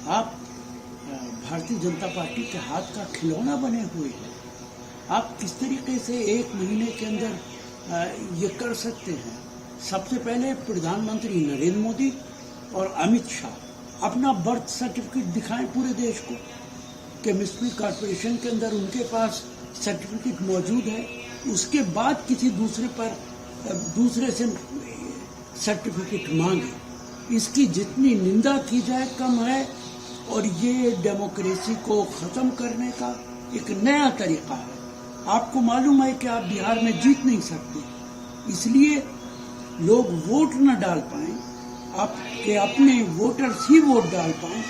आप भारतीय जनता पार्टी के हाथ का खिलौना बने हुए हैं। आप किस तरीके से एक महीने के अंदर ये कर सकते हैं? सबसे पहले प्रधानमंत्री नरेंद्र मोदी और अमित शाह अपना बर्थ सर्टिफिकेट दिखाएं पूरे देश को। केमिस्ट्री कॉर्पोरेशन के अंदर उनके पास सर्टिफिकेट मौजूद है, उसके बाद किसी दूसरे से सर्टिफिकेट मांगे। इसकी जितनी निंदा की जाए कम है, और ये डेमोक्रेसी को खत्म करने का एक नया तरीका है। आपको मालूम है कि आप बिहार में जीत नहीं सकते, इसलिए लोग वोट न डाल पाएं, आपके अपने वोटर्स ही वोट डाल पाएं,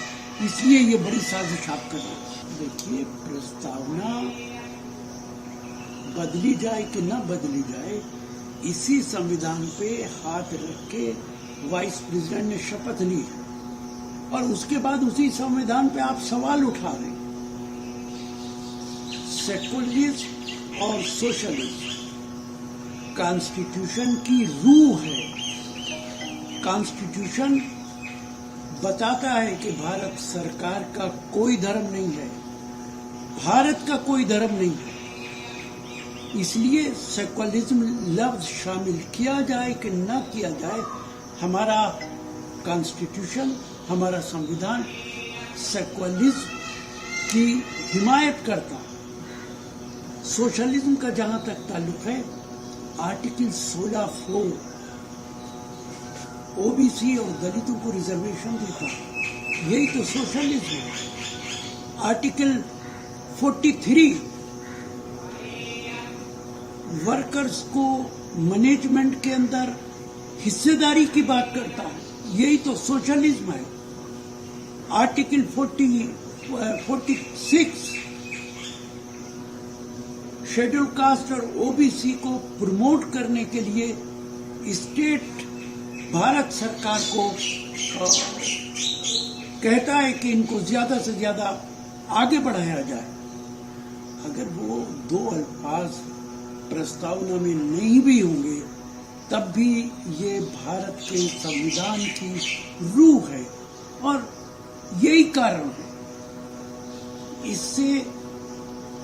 इसलिए ये बड़ी साजिश आप कर रहे हैं। देखिए, प्रस्तावना बदली जाए कि न बदली जाए, इसी संविधान पे हाथ रख के वाइस प्रेसिडेंट ने शपथ ली है, और उसके बाद उसी संविधान पे आप सवाल उठा रहे हैं। सेकुलरिज्म और सोशलिज्म कॉन्स्टिट्यूशन की रूह है। कॉन्स्टिट्यूशन बताता है कि भारत सरकार का कोई धर्म नहीं है, भारत का कोई धर्म नहीं है। इसलिए सेकुलरिज्म लफ्ज शामिल किया जाए कि न किया जाए, हमारा कॉन्स्टिट्यूशन, हमारा संविधान सेकुलरिज्म की हिमायत करता है। सोशलिज्म का जहां तक ताल्लुक है, आर्टिकल 16(4) ओबीसी और दलितों को रिजर्वेशन देता है, यही तो सोशलिज्म है। आर्टिकल 43 वर्कर्स को मैनेजमेंट के अंदर हिस्सेदारी की बात करता है, यही तो सोशलिज्म है। आर्टिकल 46 शेड्यूल कास्ट और ओबीसी को प्रमोट करने के लिए स्टेट भारत सरकार को कहता है कि इनको ज्यादा से ज्यादा आगे बढ़ाया जाए। अगर वो दो अल्फाज प्रस्तावना में नहीं भी होंगे, तब भी ये भारत के संविधान की रूह है, और यही कारण है इससे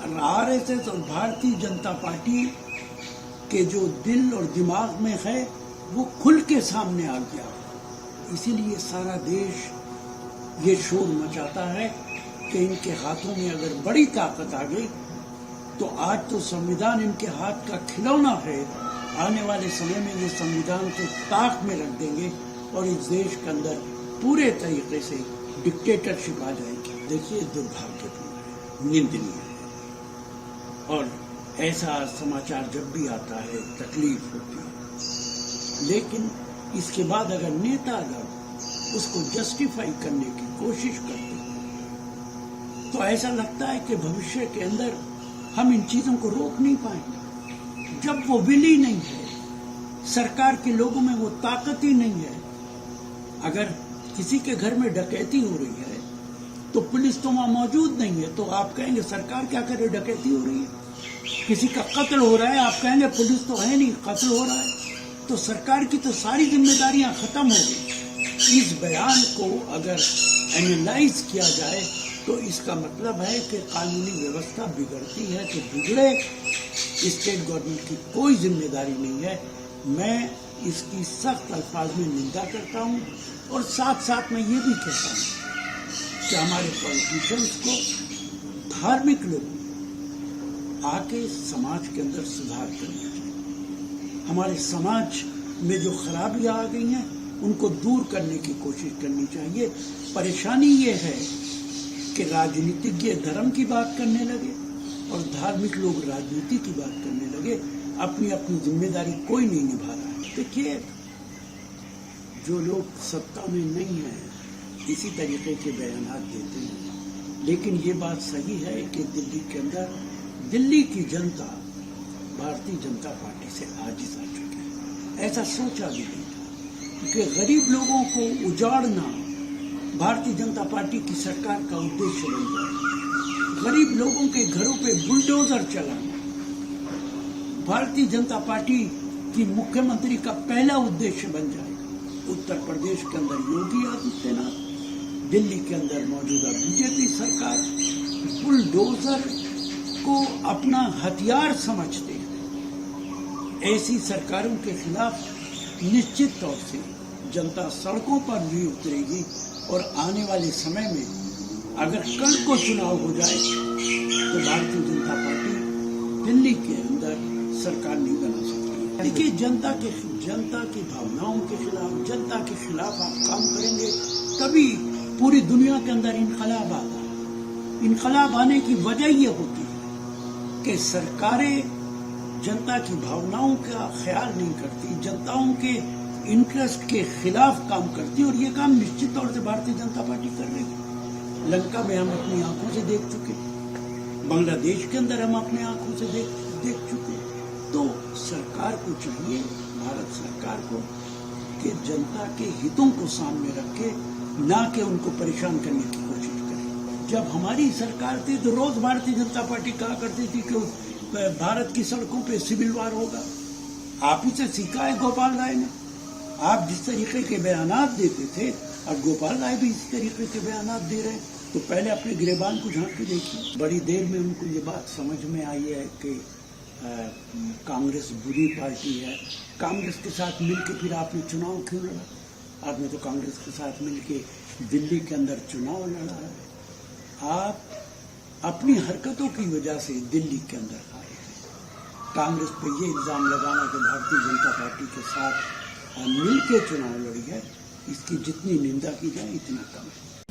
आरएसएस और भारतीय जनता पार्टी के जो दिल और दिमाग में है वो खुल के सामने आ गया। इसीलिए सारा देश ये शोर मचाता है कि इनके हाथों में अगर बड़ी ताकत आ गई तो आज तो संविधान इनके हाथ का खिलौना है, आने वाले समय में ये संविधान को ताक में रख देंगे और इस देश के अंदर पूरे तरीके से डिक्टेटरशिप आ जाएगी। देखिए, दुर्भाग्यपूर्ण है, निंदनीय है, और ऐसा समाचार जब भी आता है तकलीफ होती है। लेकिन इसके बाद अगर नेता उसको जस्टिफाई करने की कोशिश करते हैं तो ऐसा लगता है कि भविष्य के अंदर हम इन चीजों को रोक नहीं पाएंगे। जब वो विल ही नहीं है, सरकार के लोगों में वो ताकत ही नहीं है। अगर किसी के घर में डकैती हो रही है तो पुलिस तो वहां मौजूद नहीं है, तो आप कहेंगे सरकार क्या करे, डकैती हो रही है। किसी का कत्ल हो रहा है, आप कहेंगे पुलिस तो है नहीं, कत्ल हो रहा है, तो सरकार की तो सारी जिम्मेदारियां खत्म हो गई। इस बयान को अगर एनालाइज किया जाए तो इसका मतलब है कि कानूनी व्यवस्था बिगड़ती है तो बिगड़े, स्टेट गवर्नमेंट की कोई जिम्मेदारी नहीं है। मैं इसकी सख्त अल्फाज में निंदा करता हूं, और साथ साथ मैं ये भी कहता हूं कि हमारे पॉलिटिशियंस को, धार्मिक लोग आके समाज के अंदर सुधार करना चाहिए। हमारे समाज में जो खराबियां आ गई हैं उनको दूर करने की कोशिश करनी चाहिए। परेशानी ये है कि राजनीतिज्ञ धर्म की बात करने लगे और धार्मिक लोग राजनीति की बात करने लगे, अपनी अपनी जिम्मेदारी कोई नहीं निभा रहा है। देखिए, जो लोग सत्ता में नहीं है इसी तरीके के बयान देते हैं, लेकिन ये बात सही है कि दिल्ली के अंदर दिल्ली की जनता भारतीय जनता पार्टी से आजिज आ चुकी है। ऐसा सोचा भी नहीं था कि गरीब लोगों को उजाड़ना भारतीय जनता पार्टी की सरकार का उद्देश्य बन जाए। गरीब लोगों के घरों पे बुलडोजर चलाना भारतीय जनता पार्टी की मुख्यमंत्री का पहला उद्देश्य बन जाएगा। उत्तर प्रदेश के अंदर योगी आदित्यनाथ, दिल्ली के अंदर मौजूदा बीजेपी सरकार बुलडोजर को अपना हथियार समझते हैं। ऐसी सरकारों के खिलाफ निश्चित तौर से जनता सड़कों पर भी उतरेगी और आने वाले समय में अगर कल को चुनाव हो जाए तो भारतीय जनता पार्टी दिल्ली के अंदर सरकार नहीं बना सकती। देखिए, जनता की भावनाओं के खिलाफ, जनता के खिलाफ आप काम करेंगे तभी पूरी दुनिया के अंदर इनकलाब आता है। इनकलाब आने की वजह ये होती है कि सरकारें जनता की भावनाओं का ख्याल नहीं करती, जनताओं के इंटरेस्ट के खिलाफ काम करती, और ये काम निश्चित तौर से भारतीय जनता पार्टी कर रही है। लंका में हम अपनी आंखों से देख चुके, बांग्लादेश के अंदर हम अपने आंखों से देख चुके। तो सरकार को चाहिए, भारत सरकार को, कि जनता के हितों को सामने रखे, ना कि उनको परेशान करने की कोशिश करे। जब हमारी सरकार थी तो रोज भारतीय जनता पार्टी कहा करती थी कि भारत की सड़कों पे सिविल वार होगा। आप ही से सीखा है गोपाल राय ने। आप जिस तरीके के बयानात देते थे, अब गोपाल राय भी इस तरीके के बयानात दे रहे हैं। तो पहले अपने गिरेबान को झांक के देखिए। बड़ी देर में उनको ये बात समझ में आई है कि कांग्रेस बुरी पार्टी है। कांग्रेस के साथ मिलकर फिर आपने चुनाव क्यों लड़ा? आपने तो कांग्रेस के साथ मिलकर दिल्ली के अंदर चुनाव लड़ा है। आप अपनी हरकतों की वजह से दिल्ली के अंदर हारे हैं। कांग्रेस पर यह इल्जाम लगाना कि भारतीय जनता पार्टी के साथ मिलकर चुनाव लड़ी है, इसकी जितनी निंदा की जाए इतना कम है।